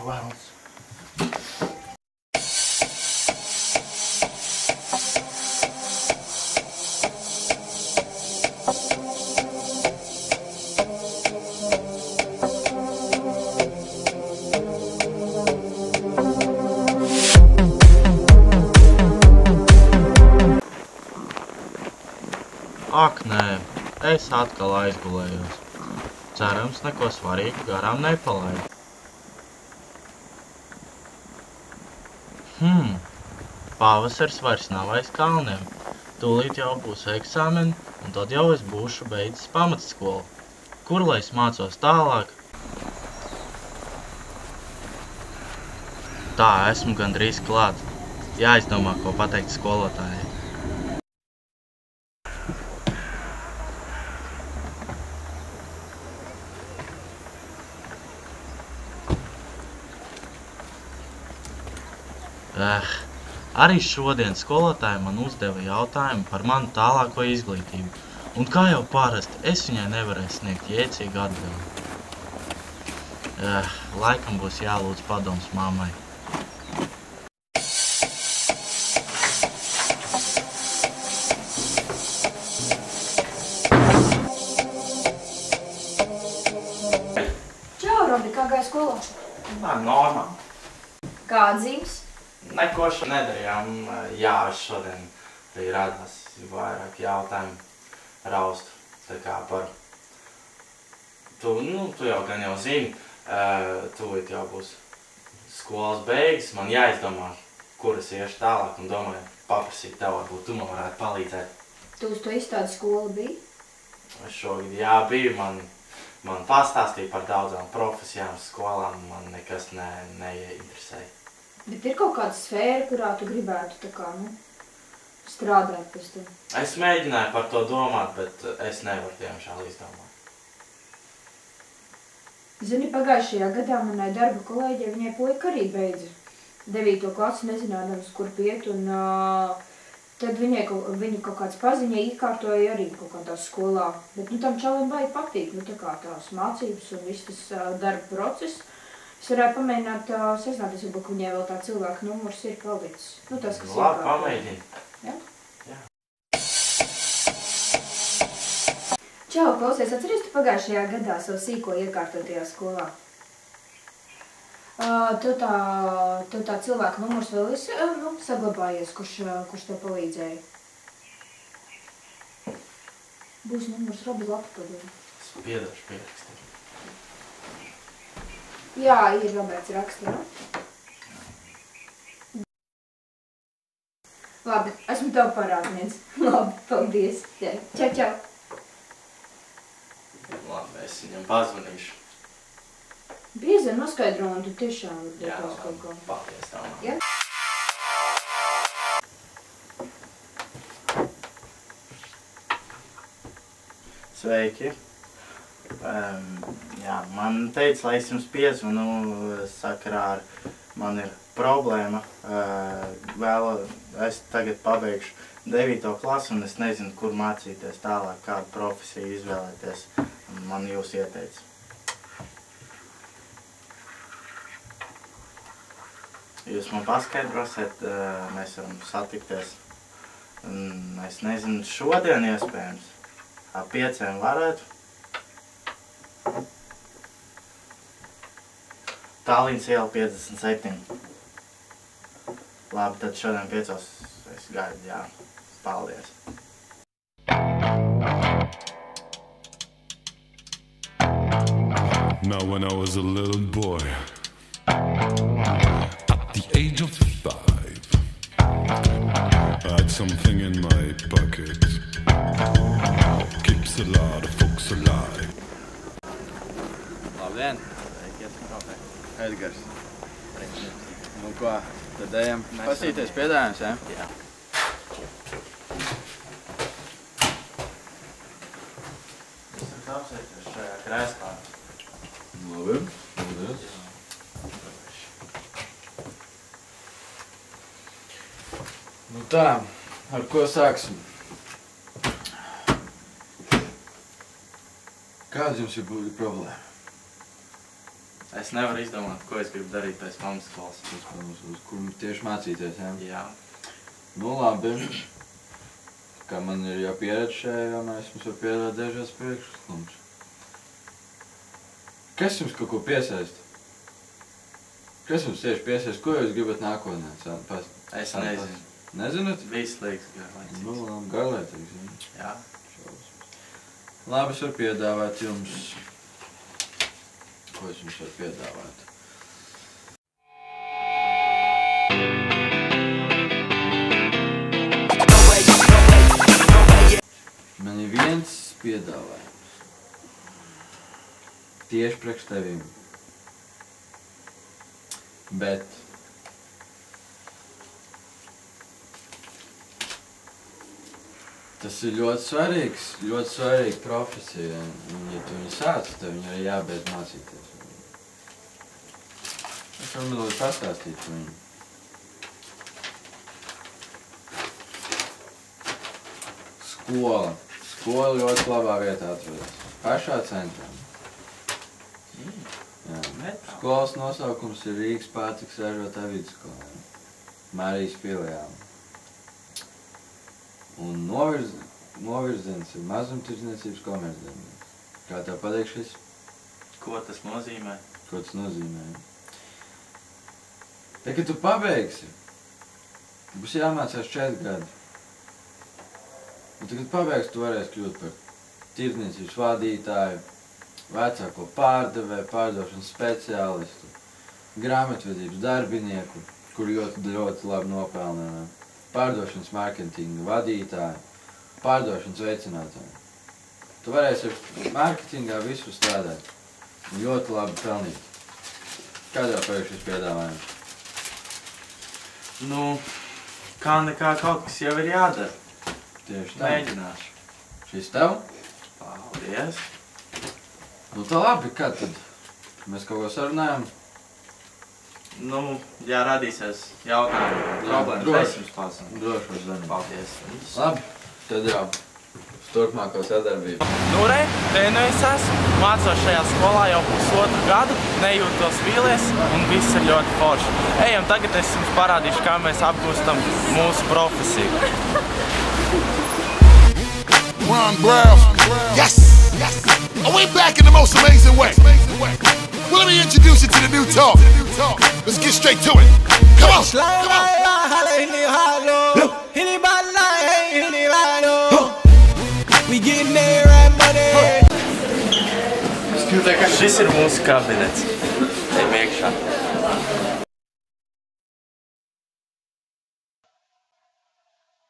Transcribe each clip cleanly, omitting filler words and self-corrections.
velns. Ak, nē, es atkal aizgulējos. Cerams, neko svarīgu garām nepalaidu. Pavasaris vairs nav aiz kalniem. Tūlīt jau būs eksāmeni, un tad jau es būšu beidzis pamatskolu. Kur lai es mācos tālāk? Tā, esmu gandrīz klāt. Jāizdomā, ko pateikt skolotājai. Arī šodien skolotāja man uzdeva jautājumu par manu tālāko izglītību, un kā jau parasti, es viņai nevarēju sniegt jēdzīgu atbildi. Laikam būs jālūdz padoms mammai. Čau, Robi, kā gāja skolā? Normāli. Kā atzīmes? Neko šo nedarījām. Jā, šodien radās vairāk jautājumu raustu. Tā kā par... Tu jau gan jau zini, tūlīt jau būs skolas beigas. Man jāizdomā, kur es iešu tālāk un domāju, paprasīt tev, varbūt tu man varētu palīdzēt. Tu uz to izstādi skola biji? Šogad jā, biju. Man pastāstīja par daudzām profesijām, skolām. Man nekas neinteresēja. Bet ir kaut kāda sfēra, kurā tu gribētu tā kā, strādāt pēc tam? Es mēģināju par to domāt, bet es nevaru tiemžēl izdomāt. Zini, pagājušajā gadā manai darba kolēģei, viņai puika arī beidza 9. klasi, nezinādams, kur iet, un tad viņa kaut kāds paziņa iekārtoja arī kaut kādā skolā. Bet tam čalim baigi patīk, tā kā tās mācības un viss tas darba process. Es varētu pamēģināt sazināties, varbūt, ka viņai vēl tā cilvēka numurs ir palicis. Tas, kas labi, pamēģini. Ja? Jā. Čau, klausies, atceries tu pagājušajā gadā savu sīko iekārtotajā skolā? Tev tā cilvēka numurs vēl ir saglabājies, kurš tev palīdzēja? Būs numurs Robi Laptodiem. Es piedošu pierakstīt. Jā, ir Roberts raksta, Labi, esmu tev parādnieks. Labi, paldies. Čau. Labi, es viņam pazvanīšu. Biezien noskaidro, un tu tiešām Jā, kaut ko. paldies tev. Ja? Sveiki. Jā, man teica, lai es jums piezvanu sakarā ar man ir problēma. Es tagad pabeigšu 9. klasi un es nezinu, kur mācīties tālāk, kādu profesiju izvēlēties. Man jūs ieteica. Jūs man paskaidrosiet, mēs varam satikties. Es nezinu, šodien iespējams. Ap 5 varētu. Tallinas iela 57. Labi, tad šodien 5 es gaidu, jā. Paldies. Now when I was a little boy, at the age of 5, I had something in my pocket, keeps a lot of folks alive. Labdien! Edgars. Nu ko, tad ejam pasīties piedāvājums, ja? Jā. Es varu apsēties šajā krēslā. Labi, paldies. Nu tā, ar ko sāksim? Kāda jums ir problēma? Es nevaru izdomāt, ko es gribu darīt pēc pamatskolas. Pēc pamatskolas, kur tieši mācīties, jā? Jā. Nu labi. Kā man ir jau pieredze šajā jaunā, es jums varu piedāvāt dažādas priekšlikumus. Kas jums kaut ko piesaista? Kas jums tieši piesaista? Ko jūs gribat nākotnē? Es nezinu. Nezināt? Viss liekas garlaicīgs. Nu labi, garlaicīgs, jā. Labi, es varu piedāvāt jums... Ko es jums varu piedāvāt? Man ir viens piedāvājums. Tieši priekš tevim. Bet... Tas ir ļoti svarīga profesija. Un, ja tu viņu sāc, tev viņu arī jābeidz mācīties. Es varu mazliet pastāstīt par viņu. Skola. Skola ļoti labā vietā atrodas. Pašā centrā. Jā. Skolas nosaukums ir Rīgas pārtikas ražotāja vidusskola. Marijas filiāle. Un novirziens ir mazumtirdzniecības komercdarbinieks. Kā tev patīk šis? Ko tas nozīmē? Ko tas nozīmē? Tad, kad tu pabeigsi, būs jāmācās 4 gadi. Un tad, kad pabeigsi, tu varēsi kļūt par tirdzniecības vadītāju, vecāko pārdevēju, pārdošanas speciālistu, grāmatvedības darbinieku, kur ļoti labi nopelnā, pārdošanas mārketinga vadītāju, pārdošanas veicinātāju. Tu varēsi mārketingā visu strādāt un ļoti labi pelnīt. Kādā patīk šis piedāvājums? Nu, kā nekā kaut kas jau ir jādara. Tieši tā. Mēģināšu. Šis tev? Paldies. Nu tā labi, kad tad? Mēs kaut ko sarunājam? Nu, ja radīsies jautājumi, problēmas, es jums pasaka. Droši var zvanīt. Paldies. Labi, tad jau uz turpmāko sadarbību. Nu re, te nu es esmu. Mācos šajā skolā jau pusotru gadu, nejūtos vīlies un viss ir ļoti forši. Ejam, tagad es jums parādīšu, kā mēs apgūstam mūsu profesiju. Ron Brown. Yes! Are we back in the most amazing way? Well, let me introduce you to the new talk. Let's get straight to it. Come on! We getting there right money. Šis ir mūsu kabinets. Ejam iekšā.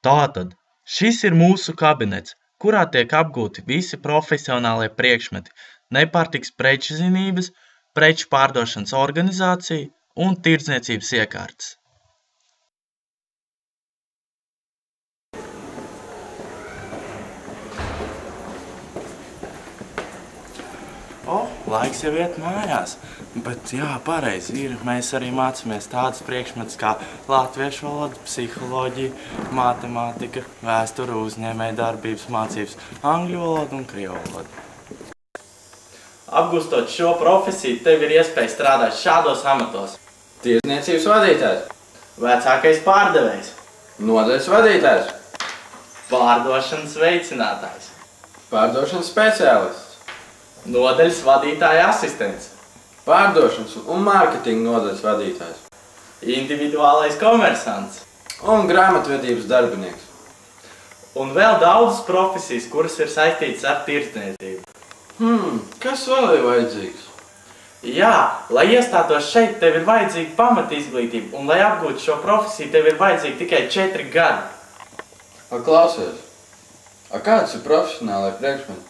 Tātad, šis ir mūsu kabinets, kurā tiek apgūti visi profesionālie priekšmeti, nepārtikas preču zinības, preču pārdošanas organizācija un tirdzniecības iekārtas. Laiks jau iet mājās, bet jā, pareizi ir. Mēs arī mācāmies tādas priekšmetas kā latviešu valoda, psiholoģija, matemātika, vēsture, uzņēmēja darbības mācības, angļu valoda un krievu valoda. Apgūstot šo profesiju, tev ir iespēja strādāt šādos amatos. Tirdzniecības vadītājs, Vecākais pārdevējs, nodaļas vadītājs, pārdošanas veicinātājs, pārdošanas speciālists, nodaļas vadītāja asistents, pārdošanas un mārketinga nodaļas vadītājs, individuālais komersants un grāmatvedības darbinieks. un vēl daudzas profesijas, kuras ir saistītas ar tirdzniecību. Kas vēl ir vajadzīgs? Jā, lai iestātos šeit, tev ir vajadzīga pamatizglītība, un lai apgūtu šo profesiju, tev ir vajadzīgi tikai 4 gadi. Klausies, kāds ir profesionālai priekšmeti?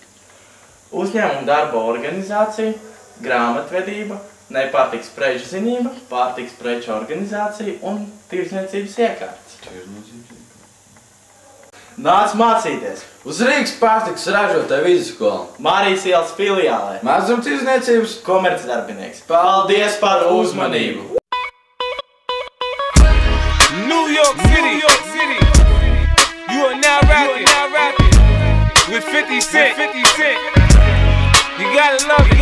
Uzņēmuma darba organizācija, grāmatvedība, nepārtikas preču zinība, pārtikas preču organizācija un tirdzniecības iekārtas. Nāc mācīties! Uz Rīgas pārtikas ražotāja vidusskola. Marijas ielas filiālē. Mazumtirdzniecības Komercdarbinieks. Paldies par uzmanību! New York City. You are now rapping with 50 Cent. You gotta love it.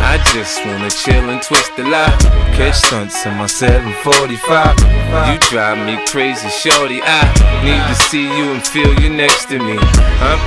I just wanna chill and twist the lie. Catch stunts in my 745. You drive me crazy, shorty. I need to see you and feel you next to me. I'm